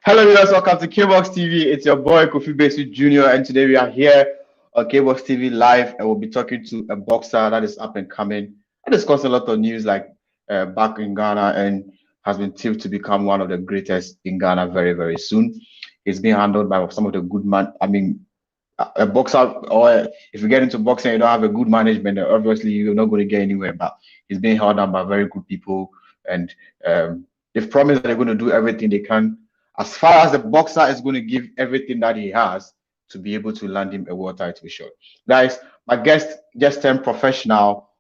Hello, viewers. Welcome to Kboxtv. It's your boy KOFI Jr. And today we are here on Kboxtv live, and we'll be talking to a boxer that is up and coming. I discuss a lot of news like back in Ghana, and has been tipped to become one of the greatest in Ghana very, very soon. He's being handled by some of the good man. I mean, a boxer, or if you get into boxing, you don't have a good management, obviously you're not going to get anywhere. But he's being held down by very good people, and they've promised that they're going to do everything they can as far as the boxer is going to give everything that he has to be able to land him a world title shot. Guys, my guest just turned professional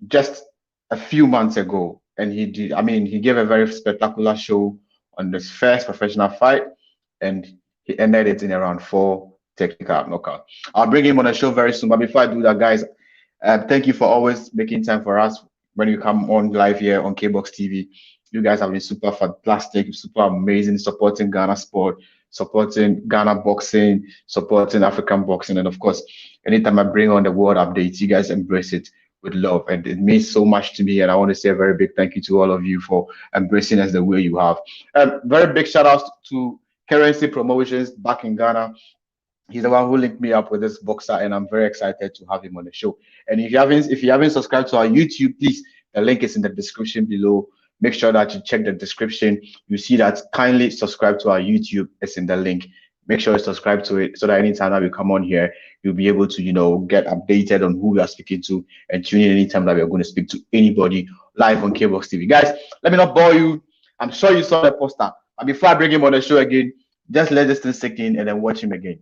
just a few months ago, and he did. I mean, he gave a very spectacular show on his first professional fight, and he ended it in around 4 technical knockout. I'll bring him on the show very soon. But before I do that, guys, thank you for always making time for us when you come on live here on Kboxtv. You guys have been super fantastic, super amazing, supporting Ghana sport, supporting Ghana boxing, supporting African boxing, and of course, anytime I bring on the world updates, you guys embrace it with love, and it means so much to me. And I want to say a very big thank you to all of you for embracing us the way you have. Very big shout out to Currency Promotions back in Ghana. He's the one who linked me up with this boxer, and I'm very excited to have him on the show. And if you haven't subscribed to our YouTube, please, the link is in the description below. Make sure that you check the description. You see that kindly subscribe to our YouTube. It's in the link. Make sure you subscribe to it so that anytime that we come on here, you'll be able to, get updated on who we are speaking to and tune in anytime that we're going to speak to anybody live on Kboxtv. Guys, let me not bore you. I'm sure you saw the poster. But before I bring him on the show again, just let this thing sink in and then watch him again.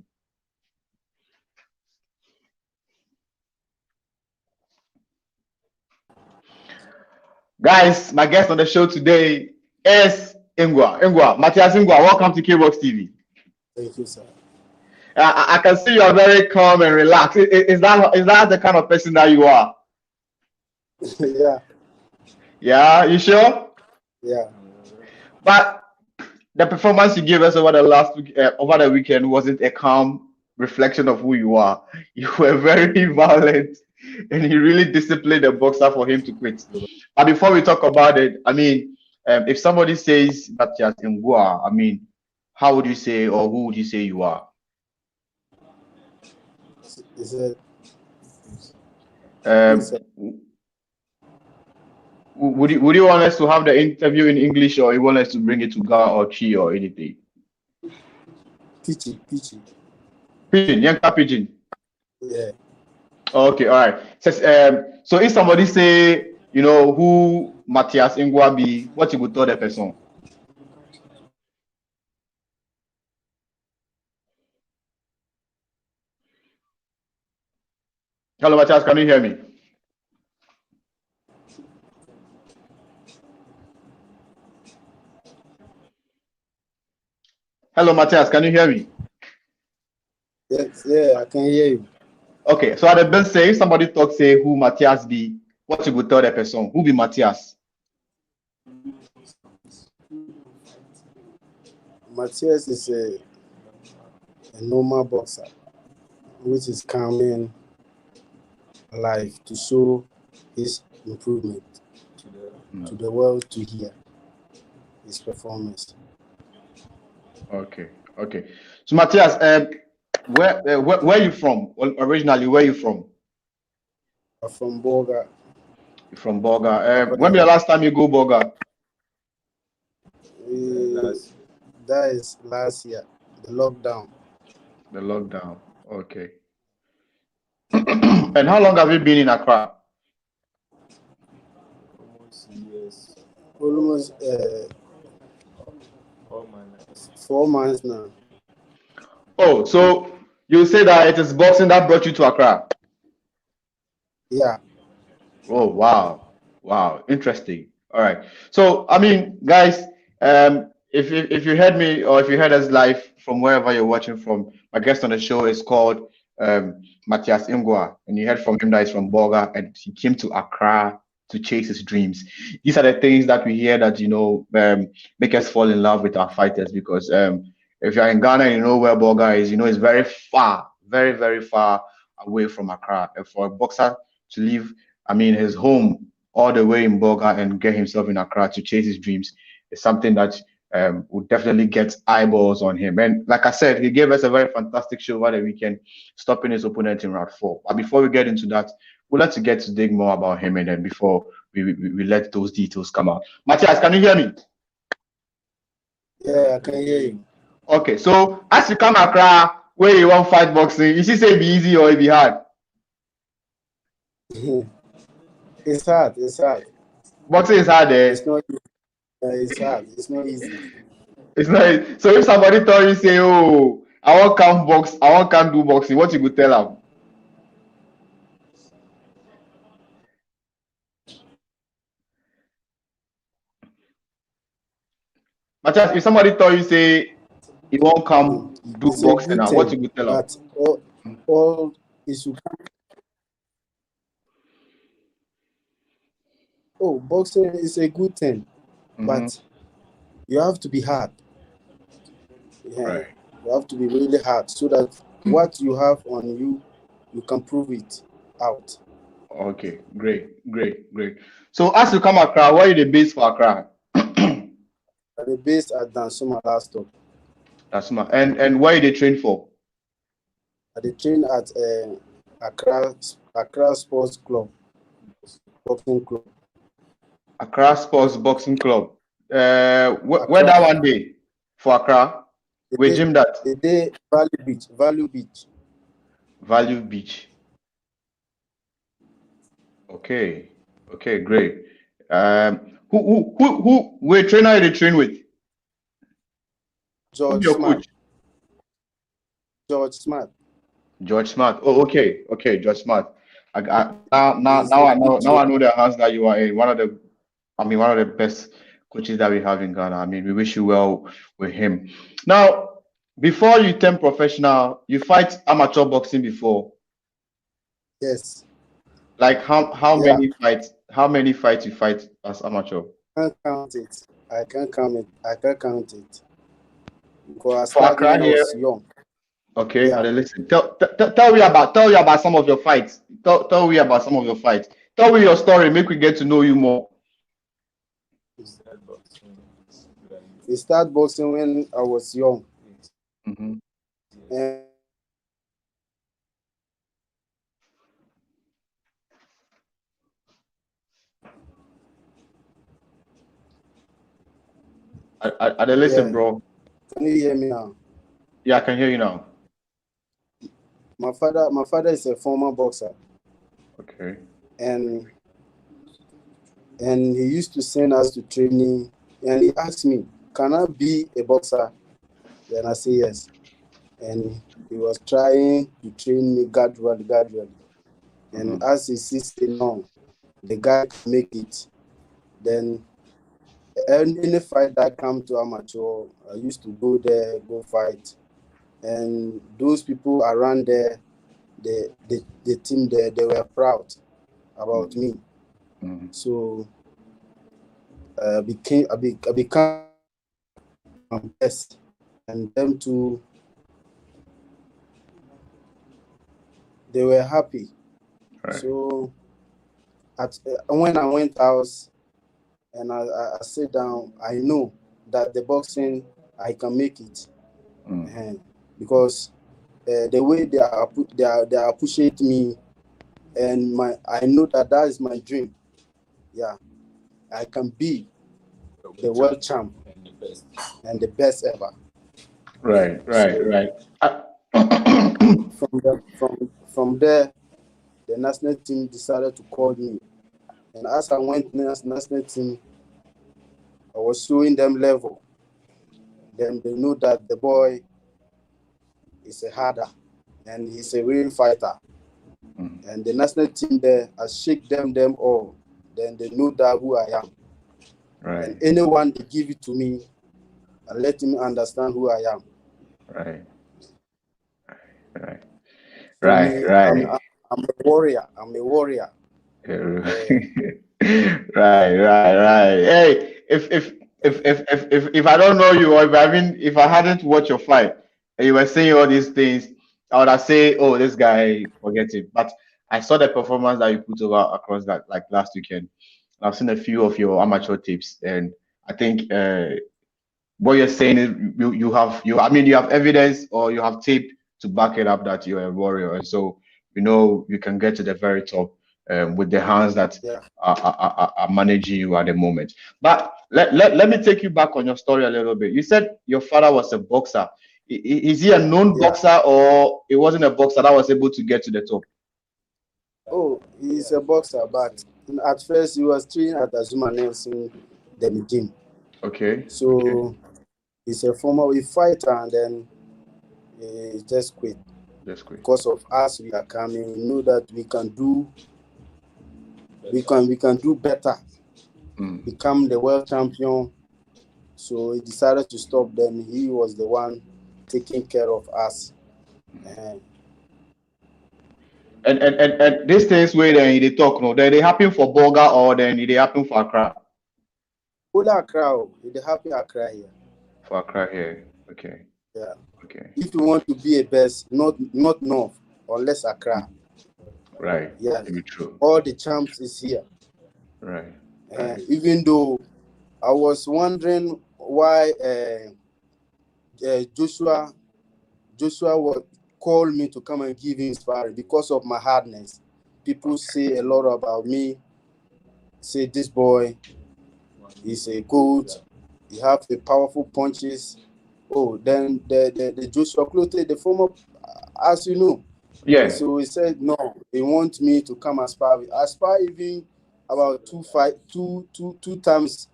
Guys, my guest on the show today is Nguah. Mathias Nguah, welcome to Kboxtv. Thank you, sir. I can see you are very calm and relaxed. Is that the kind of person that you are? Yeah. Yeah, you sure? Yeah. But the performance you gave us over the weekend wasn't a calm reflection of who you are. You were very violent, and you really disciplined the boxer for him to quit. But before we talk about it, I mean, if somebody says Mathias Nguah, I mean, how would you say, or who would you say you are? Is it? Would you want us to have the interview in English, or you want us to bring it to Ga or Chi or anything? Pidgin. Pidgin, Yanka Pidgin. Yeah. Okay, all right. So if somebody say, who Mathias Nguah be, what you would tell the person? Hello, Mathias, can you hear me? Hello, Mathias, can you hear me? Yes, yeah, I can hear you. Okay, so at the best say, if somebody say who Mathias be, what you would tell the person? Who be Mathias? Mathias is a normal boxer, which is coming live to show his improvement to the world to hear his performance. Okay. So Mathias, where are you from? Originally, where are you from? I'm from Boga. You're from Boga. When was the last time you go Boga? That is last year. The lockdown. The lockdown. Okay. And how long have you been in Accra? Almost 4 months now. Oh, so you say that it is boxing that brought you to Accra? Yeah. Oh, wow, interesting. All right. So I mean, guys, if you heard me, or if you heard us live from wherever you're watching from, my guest on the show is called Mathias Nguah, and you heard from him that he's from Boga, and he came to Accra to chase his dreams. These are the things that we hear that make us fall in love with our fighters, because if you're in Ghana and you know where Boga is, it's very far, very, very far away from Accra. And for a boxer to leave, his home all the way in Boga and get himself in Accra to chase his dreams is something that will definitely get eyeballs on him. And like I said, he gave us a very fantastic show over the weekend, stopping his opponent in round 4. But before we get into that, we'd like to get to dig more about him, and then before we let those details come out. Matthias, can you hear me? Yeah, I can hear you. Okay, so as you come across where you want fight boxing, you see say it be easy or it be hard? It's hard. It's hard. Boxing is hard, eh? It's not. It's hard. It's not easy. It's not. So if somebody tell you say, "Oh, I want come box, I want come do boxing," what you could tell them? Matthias, if somebody tell you say he won't come do It's a boxing, good now what you thing, could tell them? but all is. Oh, boxing is a good thing, but you have to be hard. Yeah, Right. you have to be really hard so that what you have on you, you can prove it out. Okay, great. So as you come across, where you the base for Accra? The base at Dansuma last stop. That's my and where you they train for? They train at Accra Sports Club, boxing club. Accra Sports Boxing Club. Where Accra, that one day for Accra? We gym that? the day Value Beach. Value Beach. Okay, great. Who we trainer you dey train with? Who George be your Smart. coach? George Smart. George Smart. Oh, okay, George Smart. Now He's a I good know the hands that you are in. One of the best coaches that we have in Ghana. I mean, we wish you well with him. Now, before you turn professional, you fight amateur boxing before. Yes. Like how Yeah. many fights? How many fights you fight as amateur? I can't count it. I can't count it. Because I For started Accra when I here. was young. Okay, Yeah. and listen. Tell me about some of your fights. Tell me about some of your fights. Tell me your story. Make we get to know you more. We started boxing when I was young. Mm-hmm. And I listen, yeah. bro. Can you hear me now? Yeah, I can hear you now. My father is a former boxer, Okay. and he used to send us to training, and he asked me, "Can I be a boxer?" Then I say yes, and he was trying to train me gradually. And as he sees it now, the guy can make it. Then any fight that come to amateur, I used to go there, go fight, and those people around there, the team there, they were proud about me. Mm-hmm. So I became my best, and them too, they were happy. Right. So when I went out and I sit down, I know that the boxing I can make it, because the way they are pushing me, and I know that is my dream. Yeah, I can be the world champ and the best ever. Right. So from there, the national team decided to call me, and as I went to the national team, I was showing them level. Then they know that the boy is a harder and he's a real fighter. And the national team there, I shake them all. Then they know that who I am. Right. And anyone they give it to me, I let him understand who I am. Right. For me, I'm a warrior. I'm a warrior. Right. Hey, if I don't know you, or if I hadn't watched your fight and you were saying all these things, I would have said, "Oh, this guy, forget it." But I saw the performance that you put over across that like last weekend. I've seen a few of your amateur tapes, and I think what you're saying is you have I mean you have evidence or you have tape to back it up that you're a warrior, and so you can get to the very top with the hands that Yeah. are managing you at the moment. But let me take you back on your story a little bit. You said your father was a boxer. Is he a known Yeah. boxer, or it wasn't a boxer that was able to get to the top? Oh, he's a boxer, but at first he was training at Azuma Nelson, then gym. Okay, okay, So he's a former fighter, and then he just quit that's great. because of us. We are coming. We know that we can do better, Mm. become the world champion. So he decided to stop. Then he was the one taking care of us. And And these things where then they talk, no, they happen for Boga or then they happen for Accra. Ola Accra, the happy Accra here. For Accra here. Okay. Yeah. Okay. If you want to be a best, not north unless Accra. Right. Yes. Very true. All the champs is here. Right. And Right. even though I was wondering why Joshua would call me to come and give him sparring because of my hardness. People say a lot about me. Say this boy is a good. He have a powerful punches. Oh, then the Joshua Clote, the former, as you know. Yeah. So he said no. They want me to come aspire. Aspire even about two times.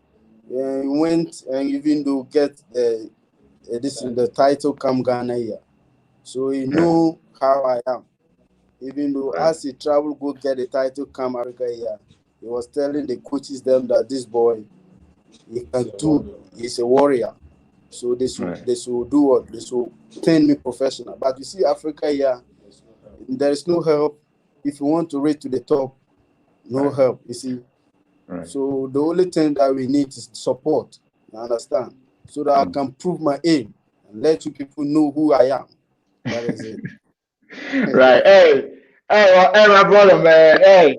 Went and even though get this in the title come Ghana here. So he Right. know how I am. Even though Right. as he travel go get the title come Africa here, he was telling the coaches them that this boy he can do. He's a warrior. So Right. they should do what? They should turn me professional. But you see Africa here, there is no help. If you want to reach to the top, no Right. help. You see. Right. So the only thing that we need is support. You understand? So that I Mm. can prove my aim and let you people know who I am. That is it. Right. Hey, hey, my brother, man. Hey,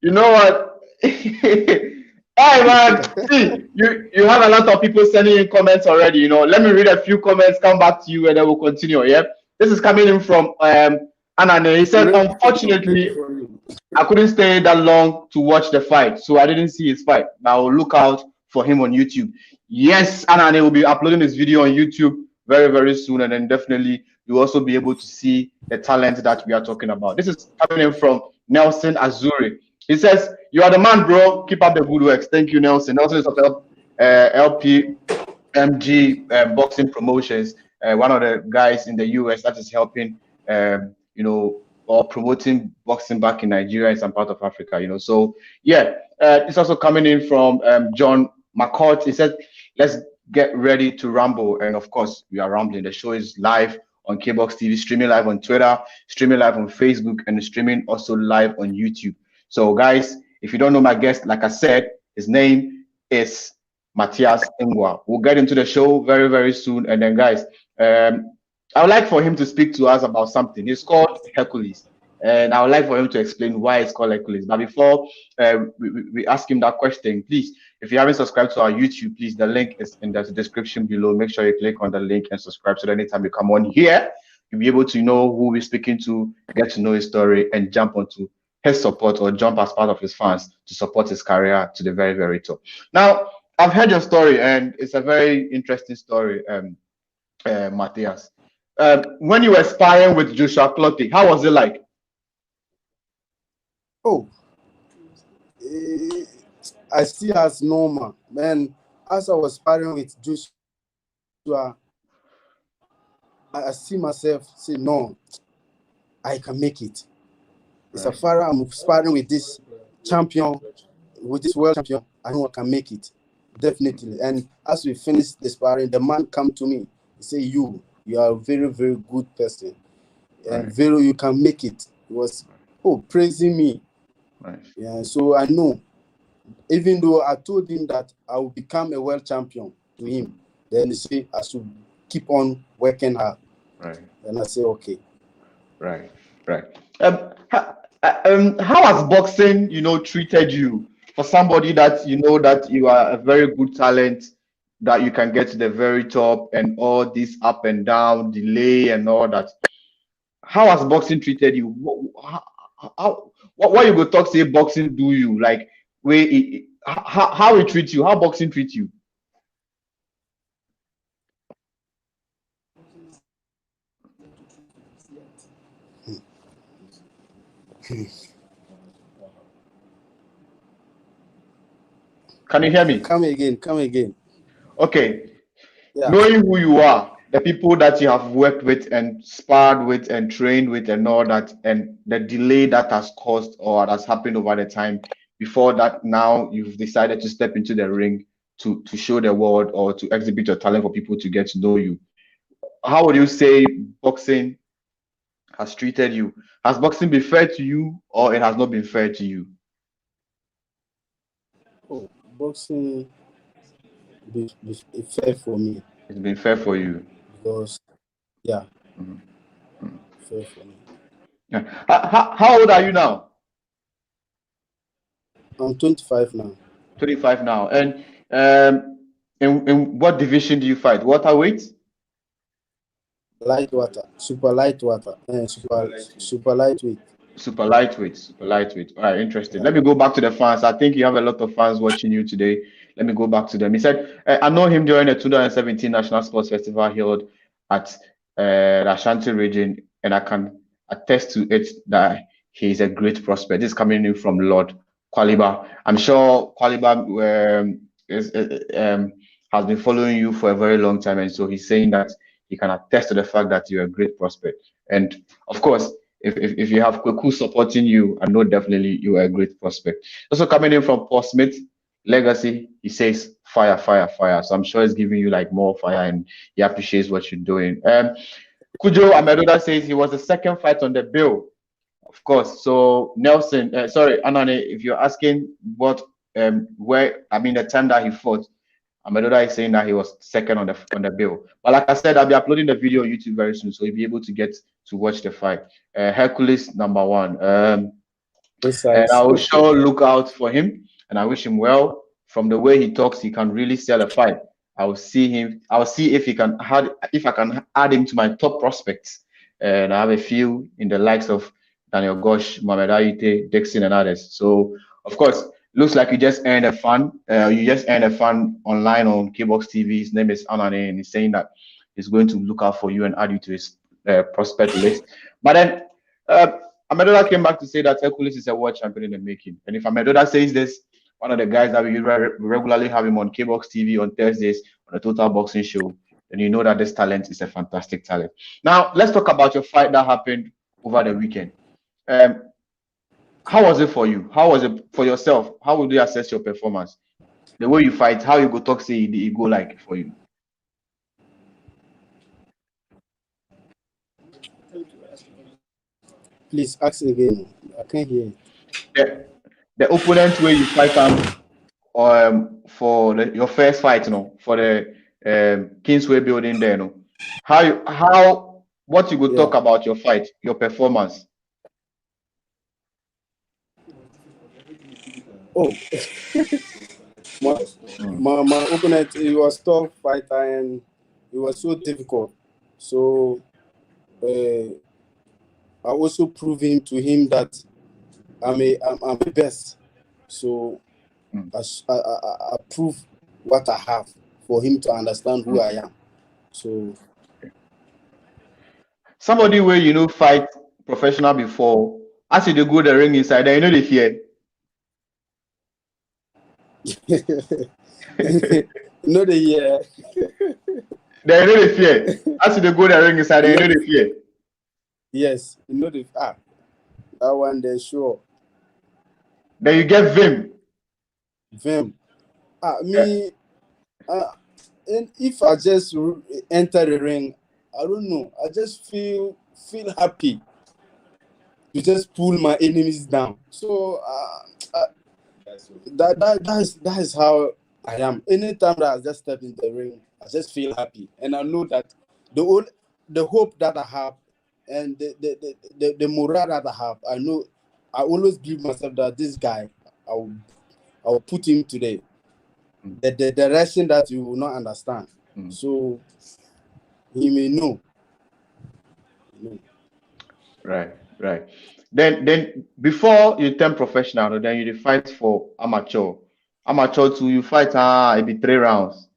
you know what? Hey, man. See, you have a lot of people sending in comments already. Let me read a few comments, come back to you, and then we'll continue. Yeah. This is coming in from Anane. He said, Ready unfortunately, for you. I couldn't stay that long to watch the fight, so I didn't see his fight. But I will look out for him on YouTube. Yes, Anane will be uploading this video on YouTube very, very soon, and then definitely you'll also be able to see the talent that we are talking about. This is coming in from Nelson Azuri. He says, "You are the man, bro. Keep up the good works." Thank you, Nelson. Nelson is of LPMG Boxing Promotions, one of the guys in the US that is helping, or promoting boxing back in Nigeria and some part of Africa. So yeah, it's also coming in from John McCourt. He said, "Let's get ready to rumble," and of course, we are rambling. The show is live on Kboxtv, streaming live on Twitter, streaming live on Facebook, and streaming also live on YouTube. So, guys, if you don't know my guest, like I said, his name is Mathias Nguah. We'll get into the show very, very soon. And then, guys, I would like for him to speak to us about something. It's called Hercules. And I would like for him to explain why it's called Hercules. But before we ask him that question, please, if you haven't subscribed to our YouTube, please, the link is in the description below. Make sure you click on the link and subscribe so that anytime you come on here, you'll be able to know who we're speaking to, get to know his story, and jump onto his support or jump as part of his fans to support his career to the very, very top. Now, I've heard your story, and it's a very interesting story, Matthias. When you were sparring with Joshua Clottey, how was it like? Oh, eh, I see as normal. Man, as I was sparring with Joshua, I see myself say, no, I can make it. It's a Right, far I'm sparring with this champion, with this world champion. I know I can make it. Definitely. And as we finish the sparring, the man come to me. He say, you are a very, very good person. And right, very you can make it. He was praising me. right. Yeah, so I know. Even though I told him that I will become a world champion to him, then he say I should keep on working hard. Right. And I say, okay. Right, right. How has boxing, treated you for somebody that you know that you are a very good talent? that you can get to the very top and all this up and down, delay and all that. How has boxing treated you? What you go talk say boxing do you like? How it treats you? How boxing treats you? Can you hear me? Come again, come again. Okay, Yeah. knowing who you are, the people that you have worked with and sparred with and trained with and all that, and the delay that has caused or has happened over the time before that, now you've decided to step into the ring to show the world or to exhibit your talent for people to get to know you. How would you say boxing has treated you? Has boxing been fair to you or it has not been fair to you? Oh, boxing be fair for me It's been fair for you. because yeah, Mhm. Mhm. fair for me. Yeah. How old are you now? I'm 25 now. 25 now. And in what division do you fight? Waterweight? Light water, super light water, and super lightweight. Super lightweight. Super lightweight. All right, interesting. Yeah. Let me go back to the fans. I think you have a lot of fans watching you today. Let me go back to them. He said, I know him during the 2017 National Sports Festival held at the Ashanti region, and I can attest to it that he is a great prospect. This is coming in from Lord Kwaliba. I'm sure Kwaliba has been following you for a very long time, and so he's saying that he can attest to the fact that you're a great prospect. And of course, if you have Kweku supporting you, I know definitely you are a great prospect. Also coming in from Paul Smith, Legacy, he says fire, fire, fire. So I'm sure he's giving you like more fire and he appreciates what you're doing. Kujo Amedoda says he was the second fight on the bill. Of course. So Nelson, sorry, Anane, if you're asking what where I mean the time that he fought, Amedoda is saying that he was second on the bill. But like I said, I'll be uploading the video on YouTube very soon, so you'll be able to get to watch the fight. Hercules number one. And I Precise. will sure look out for him, and I wish him well. From the way he talks, he can really sell a fight. I will see him. I will see if he can add, if I can add him to my top prospects. And I have a few in the likes of Daniel Gosh, Mohamed Aite, Dixon, and others. So, of course, looks like you just earned a fan. You just earned a fan online on Kboxtv. His name is Anane, and he's saying that he's going to look out for you and add you to his prospect list. But then, Amedola came back to say that Hercules is a world champion in the making. And if Amedola says this, one of the guys that we regularly have him on Kboxtv on Thursdays on the Total Boxing Show, then you know that this talent is a fantastic talent. Now, let's talk about your fight that happened over the weekend. How was it for you? How was it for yourself? How would you assess your performance? The way you fight, how you go talk, say it go like for you? Please ask again. I can't hear you. The opponent where you fight for your first fight, for the Kingsway building there, how what you could Yeah. talk about your fight, your performance. Oh, my, Mm. my opponent, he was tough fighter and it was so difficult. So I also proving to him that I'm the best. So Mm. I prove what I have for him to understand who Mm. I am. So Somebody where fight professional before, as you dey go the ring inside, then they fear. no the yeah. Then they fear. As you dey go the ring inside, then Yes, they fear. yes. That one they sure. Then you get vim. Vim. Yeah. Me and if I just enter the ring, I don't know. I just feel happy to just pull my enemies down. So that is how I am. Anytime that I just step in the ring, I just feel happy, and I know that the hope that I have and the morale that I have, I know I always give myself that this guy, I'll put him today. the direction that you will not understand. So he may know. Right. Then before you turn professional, then you fight for amateur. Amateur too, you fight it be 3 rounds.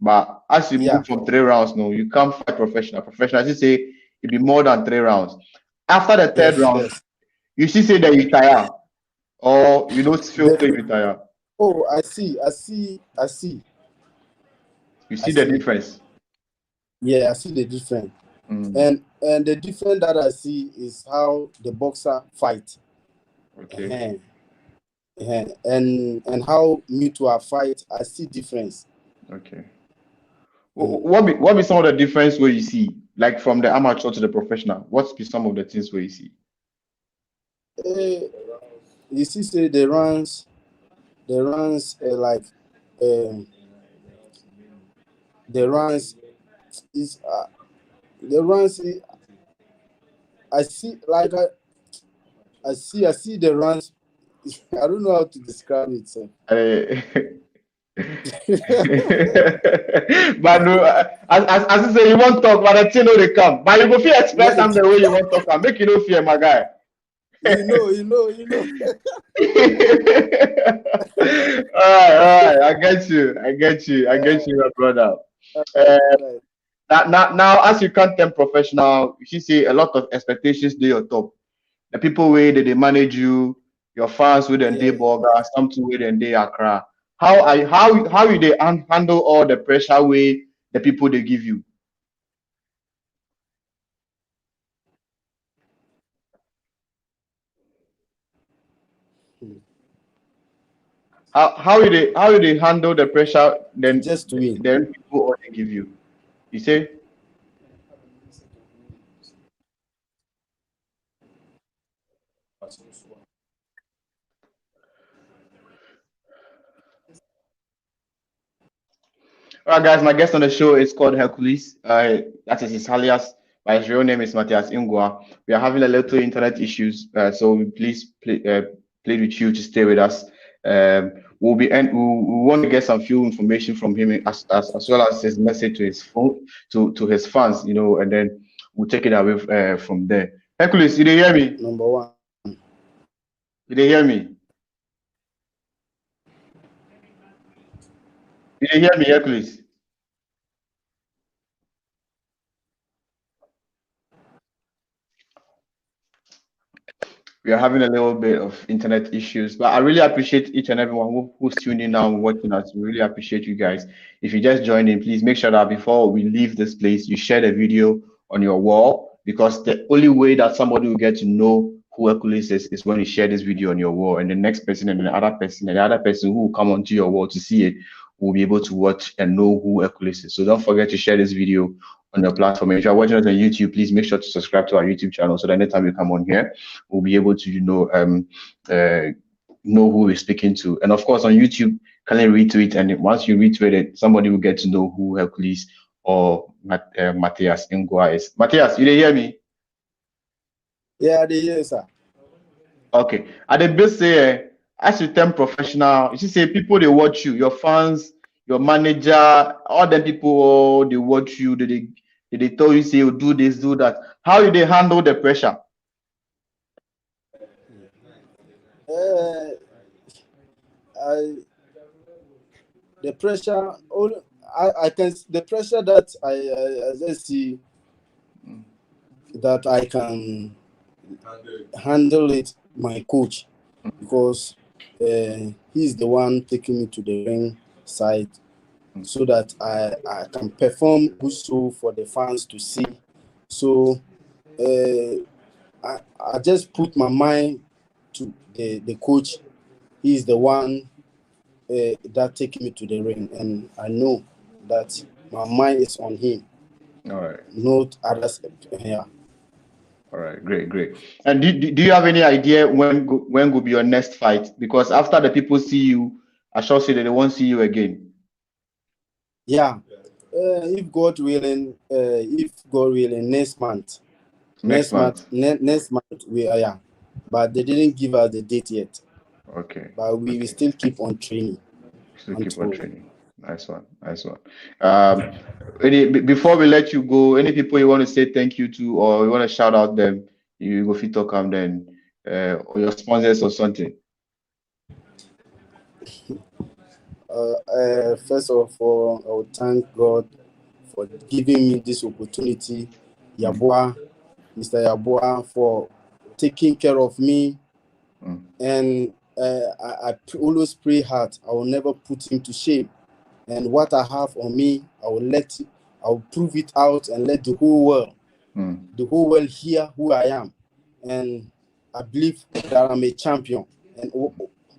But as you move from 3 rounds, no, you can't fight professional. Professional, as you say, it be more than 3 rounds. After the third round, you see say that you tire, or you don't feel like you tire. Oh, I see. You see the difference. Yeah, I see the difference. And the difference that I see is how the boxer fight. Okay. And how me to fight, I see difference. Okay. What be some of the difference where you see, like from the amateur to the professional? What's be some of the things where you see? You see, say the runs like the runs is the runs. I see like I see the runs. I don't know how to describe it. So. But no, as you say, you want talk, but the thing no they come. But you go feel express them the way you want to talk. Make you no fear, my guy. You know. All right. I get you, my brother. Now, as you can't turn professional, you see a lot of expectations they on top. The people where they manage you, your fans with them they burger, something with them they Accra. How you they handle all the pressure way the people they give you? How you they handle the pressure then just to win. Then people all they give you? You say? All right, guys. My guest on the show is called Hercules. That is his alias. My his real name is Mathias Nguah. We are having a little internet issues, so please plead with you to stay with us. We want to get some few information from him as well as his message to his phone to his fans, and then we'll take it away from there. Hercules, you hear me? Number one. You hear me? You hear me, Hercules? We are having a little bit of internet issues, but I really appreciate each and everyone who's tuning now and watching us. We really appreciate you guys. If you just joined in, please make sure that before we leave this place, you share the video on your wall, because the only way that somebody will get to know who Hercules is when you share this video on your wall, and the next person and the other person and the other person who will come onto your wall to see it will be able to watch and know who Hercules is. So don't forget to share this video on your platform. If you're watching us on YouTube, please make sure to subscribe to our YouTube channel so that anytime we come on here, we'll be able to know who we're speaking to. And of course on YouTube, kindly retweet, and once you retweet it, somebody will get to know who Hercules or Mathias Nguah is. Mathias, you hear me? Yeah, they hear, sir. Okay. At the best say, as you turn professional, you say people they watch you, your fans, your manager, all the people they watch you, they tell you say you do this, do that. How do they handle the pressure? The pressure. I can the pressure that I see that I can handle it. My coach, because he's the one taking me to the ring side, so that I can perform good show for the fans to see. So I just put my mind to the coach. He's the one that taking me to the ring, and I know that my mind is on him. All right. Not others. Yeah. All right, great. And do you have any idea when will be your next fight? Because after the people see you, I shall say that they won't see you again. Yeah. If God willing, next month. Next month we are, yeah. But they didn't give us the date yet. Okay. But we will still keep on training. Still keep on training. Nice one. Nice one. Um, before we let you go, any people you want to say thank you to, or you want to shout out them, you go fit talk then, or your sponsors or something. First of all, I would thank God for giving me this opportunity. Mm, Yabua, Mr. Yabua, for taking care of me. mm, And I always pray hard. I will never put him to shame. And what I have on me, I will prove it out and let mm, the whole world hear who I am. And I believe that I'm a champion. And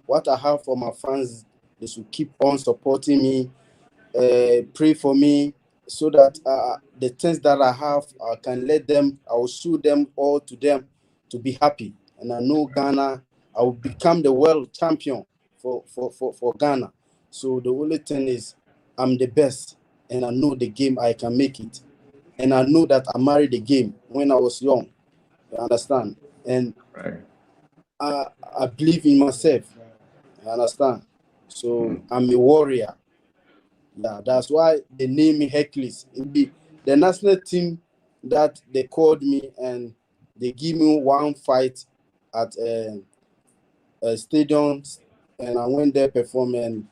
what I have for my fans is to keep on supporting me, pray for me, so that the things that I have, I can let them, I will show them all to them to be happy. And I know Ghana, I will become the world champion for Ghana. So the only thing is, I'm the best, and I know the game, I can make it. And I know that I married the game when I was young. You understand? And right. I, I believe in myself. You understand? So Mm, I'm a warrior. Yeah, that's why they name me Hercules. The national team that they called me, and they give me one fight at a stadium, and I went there perform. And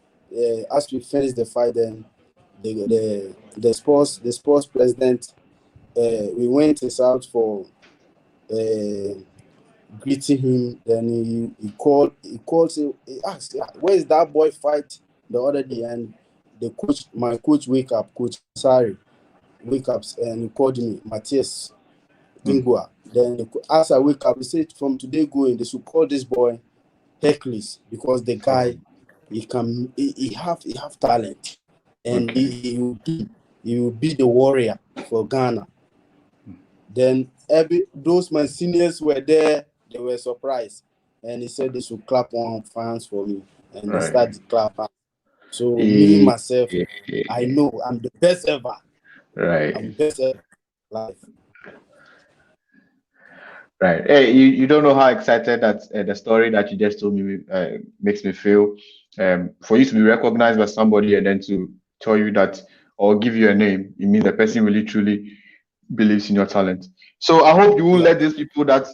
as we finished the fight, then the sports president, we went out for uh, greeting him. Then he asked, where is that boy fight the other day? And my coach wake up, Coach Asari wake up, and he called me Mathias mm, Nguah. Then as I wake up, he said, from today going, they should call this boy Hercules, because the okay. guy, he have talent, and Okay. he will be the warrior for Ghana. Then those my seniors were there, they were surprised, and he said they should clap on fans for me, and they Right. started clapping. So me Eh, myself, eh, I eh, know I'm the best ever. I'm right. best ever in life. Right. Hey, you don't know how excited that the story that you just told me makes me feel. For you to be recognized by somebody and then to tell you that or give you a name, it means the person really truly believes in your talent. So I hope you won't Yeah. let these people that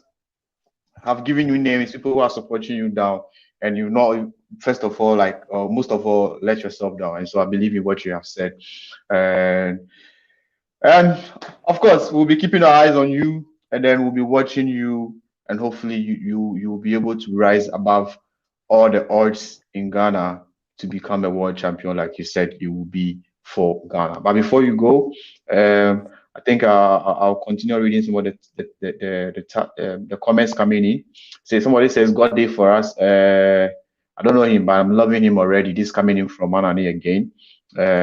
have given you names, people who are supporting you down, and you not first of all, like most of all, let yourself down. And so I believe in what you have said. And and of course, we'll be keeping our eyes on you, and then we'll be watching you, and hopefully you will be able to rise above all the odds in Ghana to become a world champion, like you said you will be for Ghana. But before you go, I think I'll continue reading some of the comments coming in. Say somebody says God day for us. I don't know him, but I'm loving him already. This coming in from Anani again.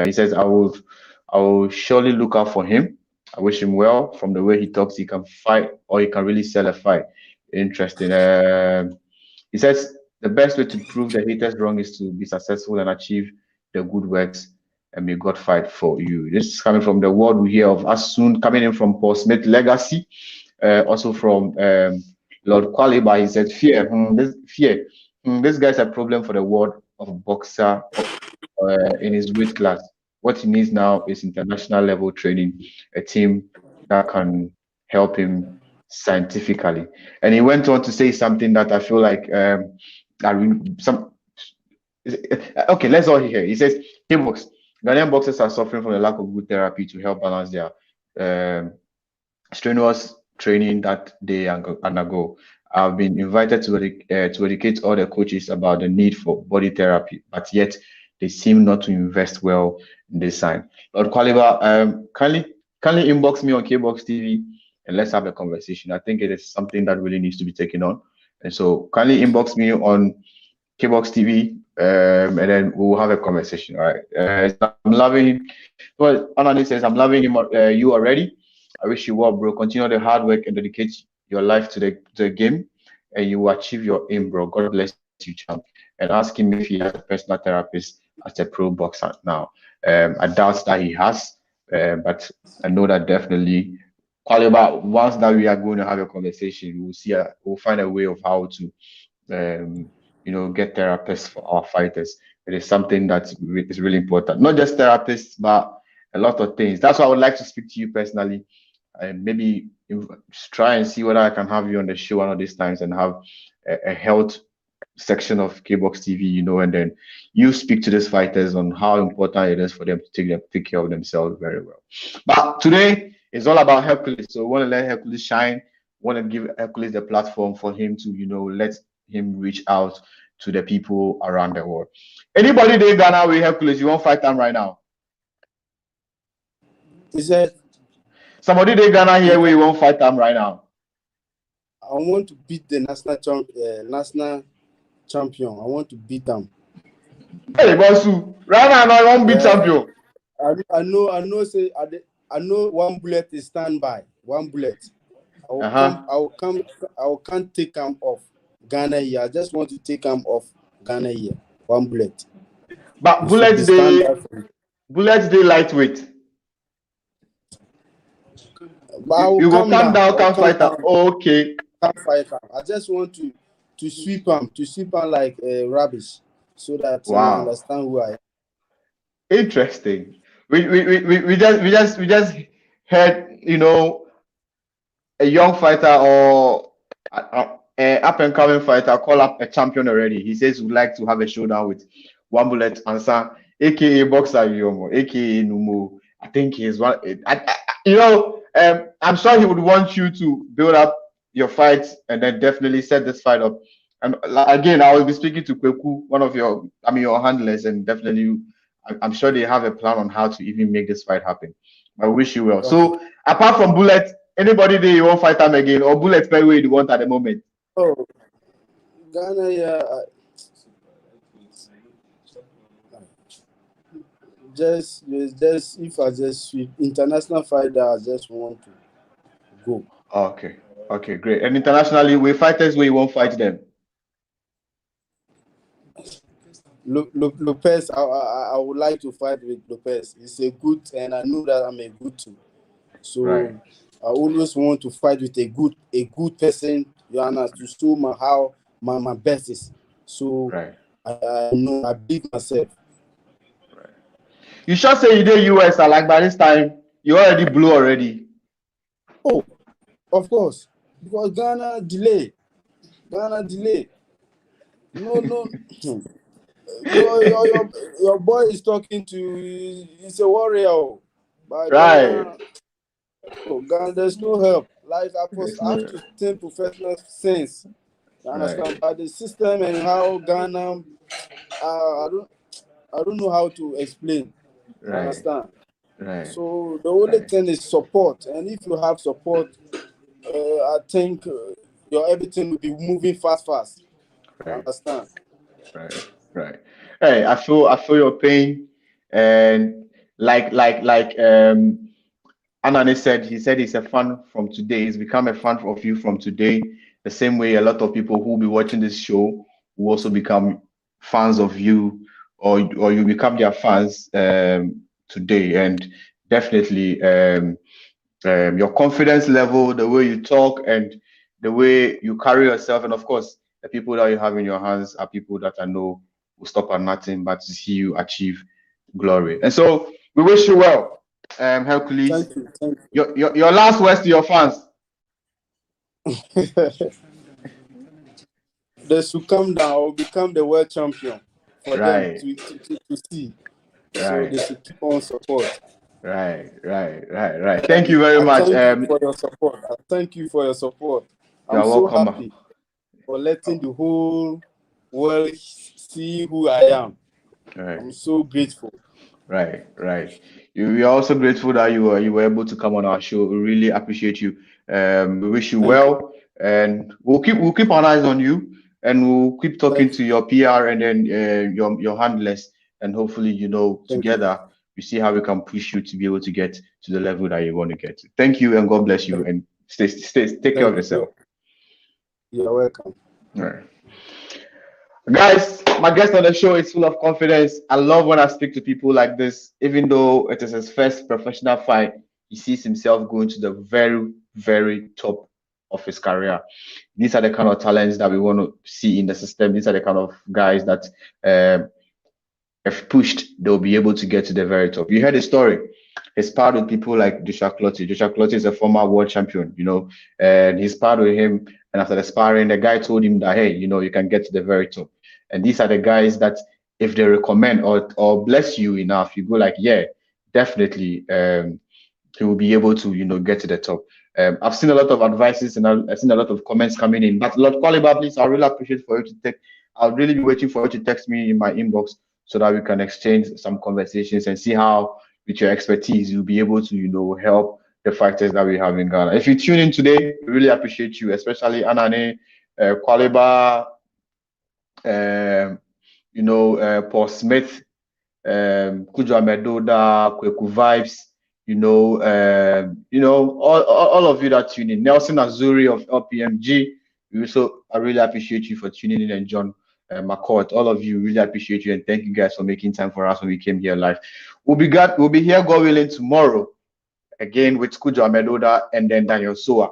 He says I will surely look out for him. I wish him well. From the way he talks, he can fight or he can really sell a fight. Interesting. He says the best way to prove the haters wrong is to be successful and achieve the good works, and may God fight for you. This is coming from the word we hear of us soon, coming in from Paul Smith Legacy, also from Lord Qualiba. He said, "Fear, this guy's a problem for the world of boxer in his weight class. What he needs now is international level training, a team that can help him scientifically." And he went on to say something that I feel like I really, some okay, let's all hear. He says, K-box, Ghanaian boxers are suffering from the lack of good therapy to help balance their um, strenuous training that they undergo. I've been invited to educate all the coaches about the need for body therapy, but yet they seem not to invest well in this side. Lord Qualiba, kindly inbox me on Kboxtv and let's have a conversation. I think it is something that really needs to be taken on. And so kindly inbox me on Kboxtv, and then we'll have a conversation. All right. So I'm loving. Well, Anani says I'm loving him. You already. I wish you well, bro. Continue the hard work and dedicate your life to the game, and you will achieve your aim, bro. God bless you, champ. And ask him if he has a personal therapist as a pro boxer now. I doubt that he has, but I know that definitely. Quality, once that we are going to have a conversation, we'll find a way of how to um, get therapists for our fighters. It is something that is really important. Not just therapists, but a lot of things. That's why I would like to speak to you personally, and maybe try and see whether I can have you on the show one of these times and have a health section of Kbox TV, and then you speak to these fighters on how important it is for them to take care of themselves very well. But today is all about Hercules, so we want to let Hercules shine. Want to give Hercules the platform for him to, let him reach out to the people around the world. Anybody they Ghana with Hercules, you want fight time right now? Is that Somebody they Ghana here where you want fight time right now? I want to beat the national champion. I want to beat them. Hey, Bosu, right now I want to beat champion. I know. Say I know one bullet is standby. One bullet. I will can't take him off Ghana here. I just want to take him off Ghana here. One bullet. But bullets they lightweight. But you go calm down, can't fight him. Oh, okay. Can't fight him. I just want to sweep him like rubbish, so that you understand who I am. Interesting. We just heard, a young fighter or a up and coming fighter call up a champion already. He says he would like to have a showdown with One Bullet Ansa, aka Boxer Yomo, aka Numu. I think he's one. I'm sure he would want you to build up your fights and then definitely set this fight up. And again, I will be speaking to Kweku, one of your handlers, and definitely I'm sure they have a plan on how to even make this fight happen. I wish you well. Okay. So apart from Bullet, anybody there you won't fight them again, or Bullet play where you want at the moment? Oh, Ghana, yeah. Just if I just sweep international fighter, I just want to go. Okay, great. And internationally, we fighters where you won't fight them. Lopez, I would like to fight with Lopez. He's a good, and I know that I'm a good too. So right. I always want to fight with a good person, Joanna, to show how my best is. So right. I know I beat myself. Right. You should say you did US, like by this time you already blew already. Oh, of course, because Ghana delay. No. your boy is talking to. He's a warrior. But right. Ghana, there's no help. Like I have to think professional sense. You understand? Right. But the system and how Ghana, I don't know how to explain. Right. Understand? Right. So the only thing is support, and if you have support, I think your everything will be moving fast. Right. Understand? Right. Hey, I feel your pain, and like Anani said, he said he's a fan from today. He's become a fan of you from today. The same way a lot of people who will be watching this show will also become fans of you, or you become their fans today. And definitely your confidence level, the way you talk and the way you carry yourself, and of course, the people that you have in your hands are people that I know will stop at nothing but to see you achieve glory. And so we wish you well. Hercules, thank you. Your last words to your fans. They should come down or become the world champion for them to see. Right. So they should keep on support. Right. Thank you very much. Thank you for your support. Thank you for your support. I'm so happy for letting the whole world see who I am. Right. I'm so grateful. Right. We are also grateful that you were able to come on our show. We really appreciate you. We wish you well, and we'll keep our eyes on you, and we'll keep talking to your PR and then your handlers, and hopefully together we see how we can push you to be able to get to the level that you want to get to. Thank you, and God bless you, and take care of yourself. You're welcome. All right. Guys, my guest on the show is full of confidence. I love when I speak to people like this. Even though it is his first professional fight, he sees himself going to the very, very top of his career. These are the kind of talents that we want to see in the system. These are the kind of guys that if pushed, they'll be able to get to the very top. You heard the story. He's paired with people like Joshua Clottey. Joshua Clottey is a former world champion, and he's paired with him. And after the sparring, the guy told him that, hey, you can get to the very top. And these are the guys that if they recommend or bless you enough, you go like, yeah, definitely, he will be able to, get to the top. I've seen a lot of advices and I've seen a lot of comments coming in. But Lord Qualiba, please, I really appreciate for you to take. I'll really be waiting for you to text me in my inbox so that we can exchange some conversations and see how, with your expertise, you'll be able to, help the fighters that we have in Ghana. If you tune in today, we really appreciate you, especially Anane, Qualiba, Paul Smith, Kujo Amedoda, Kweku Vibes, all of you that tune in. Nelson Azuri of LPMG, I really appreciate you for tuning in, and John McCourt, all of you, really appreciate you, and thank you guys for making time for us when we came here live. We'll be here, God willing, tomorrow again with Kujo Amedoda and then Daniel Soa.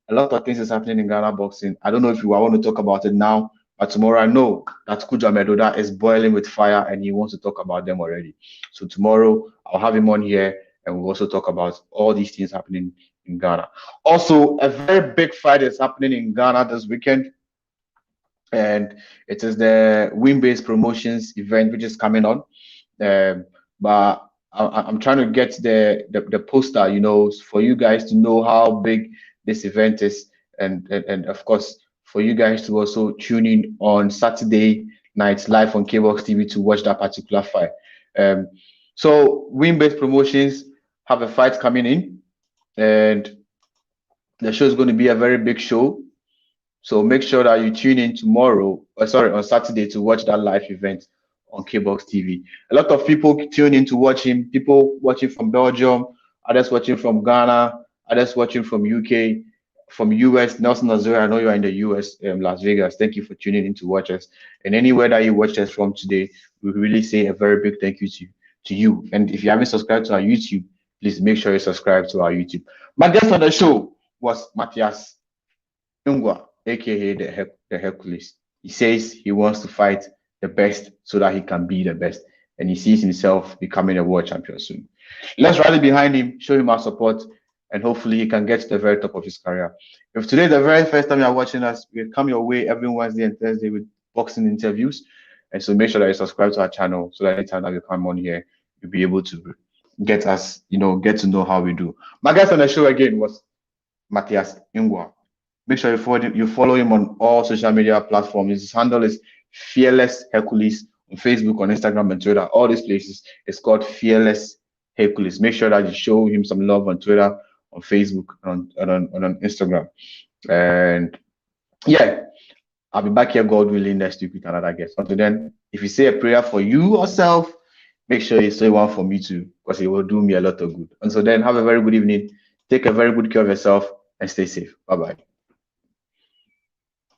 A lot of things is happening in Ghana boxing. I don't know if I want to talk about it now, but tomorrow I know that Kujo Amedoda is boiling with fire and he wants to talk about them already. So tomorrow I'll have him on here and we'll also talk about all these things happening in Ghana. Also, a very big fight is happening in Ghana this weekend, and it is the Win-Based Promotions event which is coming on. But I'm trying to get the poster, for you guys to know how big this event is, and of course for you guys to also tune in on Saturday nights live on Kboxtv to watch that particular fight. So Win-Based Promotions have a fight coming in, and the show is going to be a very big show. So make sure that you tune in on Saturday to watch that live event on Kboxtv. A lot of people tune in to watch him. People watching from Belgium, others watching from Ghana, others watching from UK, from US. Nelson Azura, I know you are in the US, Las Vegas. Thank you for tuning in to watch us. And anywhere that you watch us from today, we really say a very big thank you to you. And if you haven't subscribed to our YouTube, please make sure you subscribe to our YouTube. My guest on the show was Mathias Nguah, aka the Hercules. He says he wants to fight the best so that he can be the best, and he sees himself becoming a world champion soon. Let's rally behind him, show him our support, and hopefully he can get to the very top of his career. If today is the very first time you are watching us, we come your way every Wednesday and Thursday with boxing interviews, and so make sure that you subscribe to our channel so that anytime that we come on here, you'll be able to get us, get to know how we do. My guest on the show again was Mathias Nguah. Make sure you follow him on all social media platforms. His handle is Fearless Hercules on Facebook, on Instagram, and Twitter. All these places. It's called Fearless Hercules. Make sure that you show him some love on Twitter, on Facebook, and on Instagram. And yeah, I'll be back here, God willing, next week with another guest. Until then, if you say a prayer for you yourself, make sure you say one for me too, because it will do me a lot of good. Until then, have a very good evening. Take a very good care of yourself and stay safe. Bye-bye.